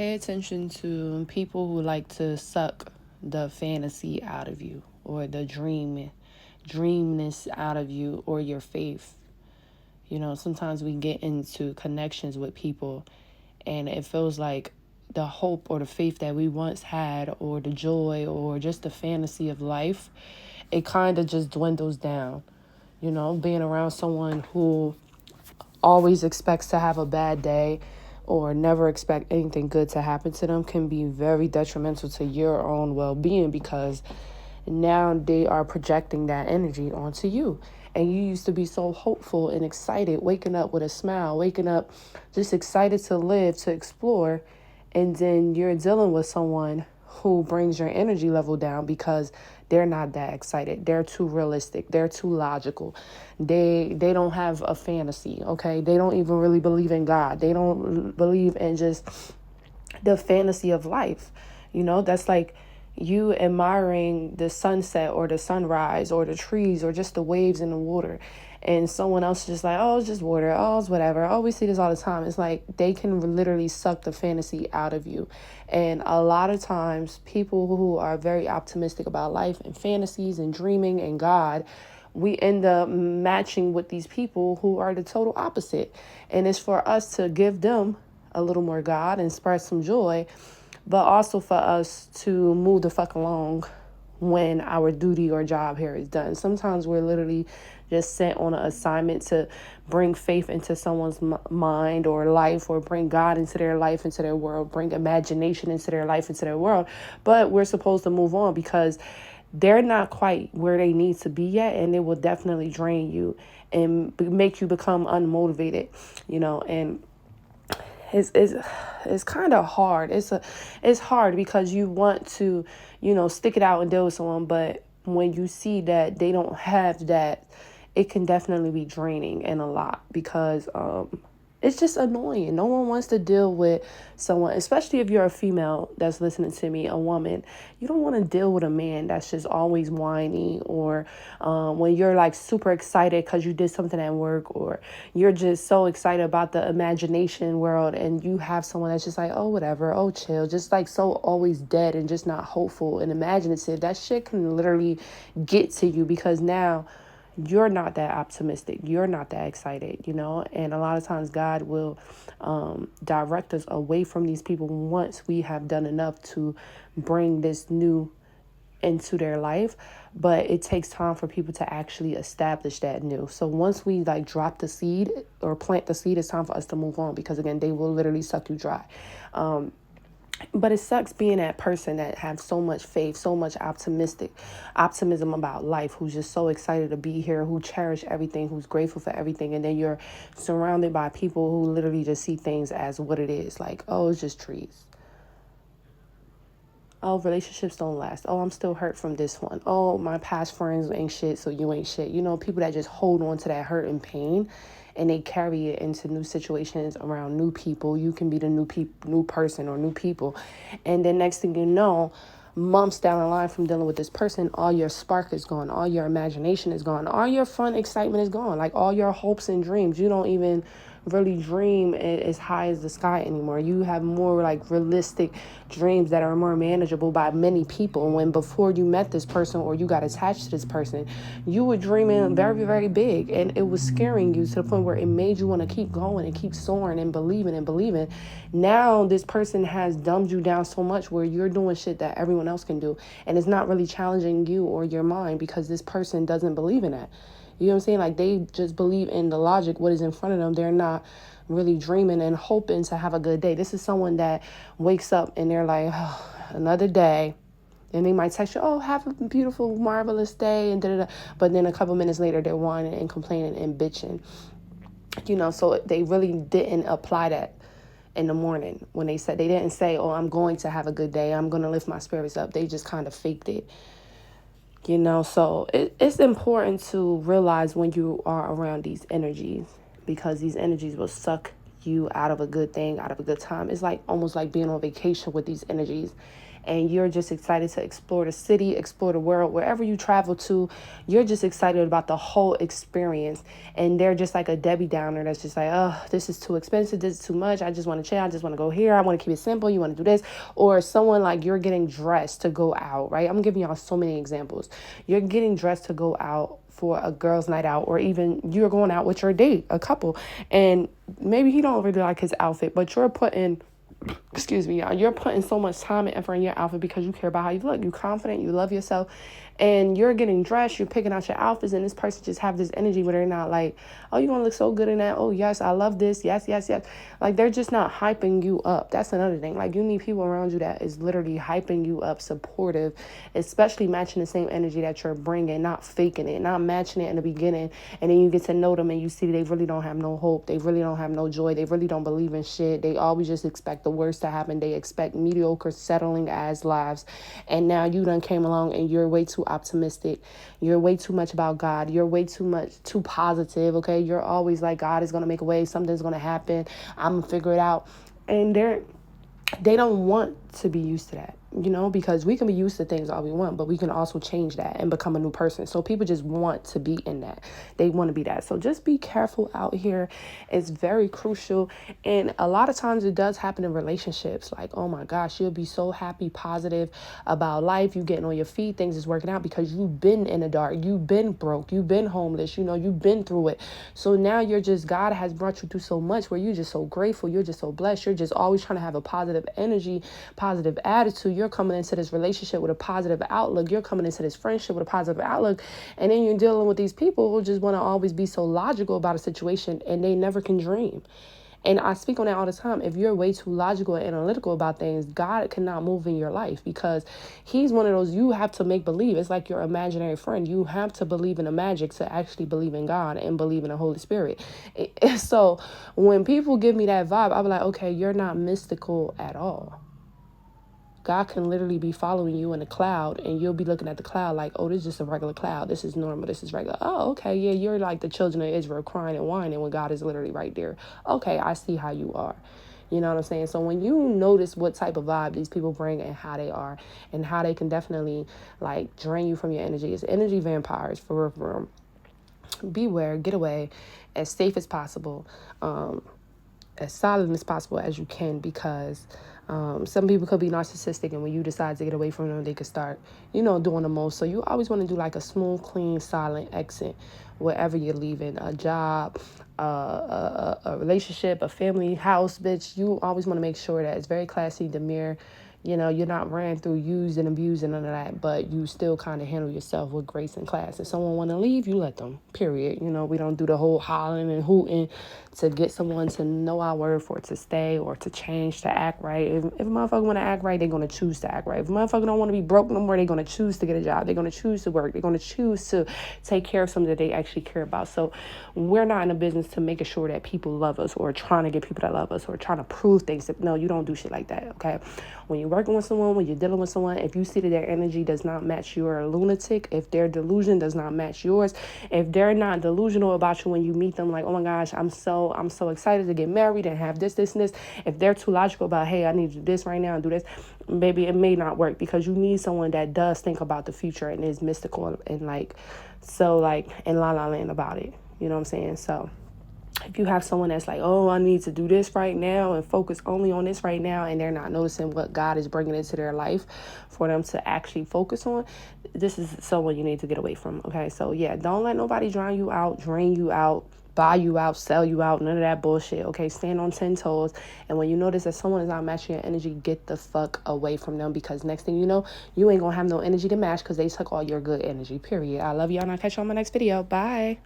pay attention to people who like to suck the fantasy out of you or the dreamness out of you or your faith. Sometimes we get into connections with people and it feels like the hope or the faith that we once had or the joy or just the fantasy of life, it kind of just dwindles down. Being around someone who always expects to have a bad day or never expect anything good to happen to them can be very detrimental to your own well-being, because now they are projecting that energy onto you. And you used to be so hopeful and excited, waking up with a smile, waking up just excited to live, to explore. And then you're dealing with someone who brings your energy level down because they're not that excited. They're too realistic. They're too logical. They don't have a fantasy, okay? They don't even really believe in God. They don't believe in just the fantasy of life. That's like you admiring the sunset or the sunrise or the trees or just the waves in the water, and someone else is just like, oh, it's just water, oh, it's whatever, oh, we see this all the time. It's like they can literally suck the fantasy out of you. And a lot of times people who are very optimistic about life and fantasies and dreaming and God, we end up matching with these people who are the total opposite. And it's for us to give them a little more God and spread some joy, but also for us to move the fuck along when our duty or job here is done. Sometimes we're literally just sent on an assignment to bring faith into someone's mind or life, or bring God into their life, into their world, bring imagination into their life, into their world. But we're supposed to move on because they're not quite where they need to be yet, and it will definitely drain you and make you become unmotivated, and it's kind of hard. It's hard because you want to, stick it out and deal with someone, but when you see that they don't have that, it can definitely be draining and a lot, because it's just annoying. No one wants to deal with someone, especially if you're a female that's listening to me, a woman. You don't want to deal with a man that's just always whiny, or when you're like super excited because you did something at work, or you're just so excited about the imagination world, and you have someone that's just like, oh, whatever, oh, chill, just like so always dead and just not hopeful and imaginative. That shit can literally get to you, because now you're not that optimistic. You're not that excited, and a lot of times God will direct us away from these people once we have done enough to bring this new into their life. But it takes time for people to actually establish that new. So once we like drop the seed or plant the seed, it's time for us to move on, because again, they will literally suck you dry. But it sucks being that person that have so much faith, so much optimism about life, who's just so excited to be here, who cherish everything, who's grateful for everything. And then you're surrounded by people who literally just see things as what it is. Like, oh, it's just trees. Oh, relationships don't last. Oh, I'm still hurt from this one. Oh, my past friends ain't shit, so you ain't shit. People that just hold on to that hurt and pain, and they carry it into new situations around new people. You can be the new person or new people. And then next thing you know, months down the line from dealing with this person, all your spark is gone. All your imagination is gone. All your fun, excitement is gone. Like all your hopes and dreams. You don't even really dream as high as the sky anymore. You have more like realistic dreams that are more manageable by many people. When before you met this person or you got attached to this person, you were dreaming very, very big, and it was scaring you to the point where it made you want to keep going and keep soaring and believing and believing. Now this person has dumbed you down so much where you're doing shit that everyone else can do, and it's not really challenging you or your mind, because this person doesn't believe in that. You know what I'm saying? Like, they just believe in the logic, what is in front of them. They're not really dreaming and hoping to have a good day. This is someone that wakes up and they're like, oh, another day. And they might text you, oh, have a beautiful, marvelous day, and da-da-da. But then a couple minutes later, they're whining and complaining and bitching. So they really didn't apply that in the morning when they didn't say, oh, I'm going to have a good day, I'm going to lift my spirits up. They just kind of faked it. So it's important to realize when you are around these energies, because these energies will suck you out of a good thing, out of a good time. It's like almost like being on vacation with these energies. And you're just excited to explore the city, explore the world, wherever you travel to. You're just excited about the whole experience. And they're just like a Debbie Downer that's just like, oh, this is too expensive. This is too much. I just want to chill. I just want to go here. I want to keep it simple. You want to do this. Or someone like you're getting dressed to go out, right? I'm giving y'all so many examples. You're getting dressed to go out for a girls' night out, or even you're going out with your date, a couple, and maybe he don't really like his outfit, but you're putting y'all, you're putting so much time and effort in your outfit because you care about how you look. You're confident, you love yourself, and you're getting dressed, you're picking out your outfits, and this person just have this energy where they're not like, oh, you're gonna look so good in that. Oh, yes, I love this. Yes, yes, yes. Like, they're just not hyping you up. That's another thing. Like, you need people around you that is literally hyping you up, supportive, especially matching the same energy that you're bringing, not faking it, not matching it in the beginning, and then you get to know them and you see they really don't have no hope. They really don't have no joy. They really don't believe in shit. They always just expect the worst to happen. They expect mediocre, settling as lives. And now you done came along and you're way too optimistic. You're way too much about God. You're way too positive, okay? You're always like, God is going to make a way. Something's going to happen. I'm going to figure it out. And they don't want to be used to that, because we can be used to things all we want, but we can also change that and become a new person. So people just want to be in that. They want to be that. So just be careful out here. It's very crucial. And a lot of times it does happen in relationships. Like, oh my gosh, you'll be so happy, positive about life. You getting on your feet. Things is working out because you've been in the dark. You've been broke. You've been homeless. You've been through it. So now God has brought you through so much where you're just so grateful. You're just so blessed. You're just always trying to have a positive energy, positive attitude. You're coming into this relationship with a positive outlook. You're coming into this friendship with a positive outlook. And then you're dealing with these people who just want to always be so logical about a situation and they never can dream. And I speak on that all the time. If you're way too logical and analytical about things, God cannot move in your life because he's one of those you have to make believe. It's like your imaginary friend. You have to believe in the magic to actually believe in God and believe in the Holy Spirit. So when people give me that vibe, I'll be like, okay, you're not mystical at all. God can literally be following you in a cloud and you'll be looking at the cloud like, oh, this is just a regular cloud. This is normal. This is regular. Oh, okay. Yeah, you're like the children of Israel crying and whining when God is literally right there. Okay, I see how you are. You know what I'm saying? So when you notice what type of vibe these people bring and how they are and how they can definitely like drain you from your energy. It's energy vampires for real. Beware, get away as safe as possible, as solid as possible as you can, because some people could be narcissistic, and when you decide to get away from them, they could start, doing the most. So you always want to do like a smooth, clean, silent exit wherever you're leaving, a job, a relationship, a family, house, bitch. You always want to make sure that it's very classy, demure. You're not ran through, used and abused and none of that, but you still kind of handle yourself with grace and class. If someone want to leave, you let them, period. We don't do the whole hollering and hooting to get someone to know our word for it to stay or to change, to act right. If a motherfucker want to act right, they're going to choose to act right. If a motherfucker don't want to be broke no more, they're going to choose to get a job. They're going to choose to work. They're going to choose to take care of something that they actually care about. So we're not in a business to making sure that people love us or trying to get people that love us or trying to prove things. No, you don't do shit like that, okay? When you're working with someone, when you're dealing with someone, if you see that their energy does not match, you're a lunatic. If their delusion does not match yours, if they're not delusional about you when you meet them, like, oh my gosh, I'm so excited to get married and have this, and this. If they're too logical about, hey, I need to do this right now and do this, maybe it may not work, because you need someone that does think about the future and is mystical and in la la land about it. You know what I'm saying? So if you have someone that's like, oh, I need to do this right now and focus only on this right now, and they're not noticing what God is bringing into their life for them to actually focus on, this is someone you need to get away from, okay? So, yeah, don't let nobody drown you out, drain you out, buy you out, sell you out, none of that bullshit, okay? Stand on 10 toes, and when you notice that someone is not matching your energy, get the fuck away from them, because next thing you know, you ain't gonna have no energy to match because they took all your good energy, period. I love y'all, and I'll catch you on my next video. Bye.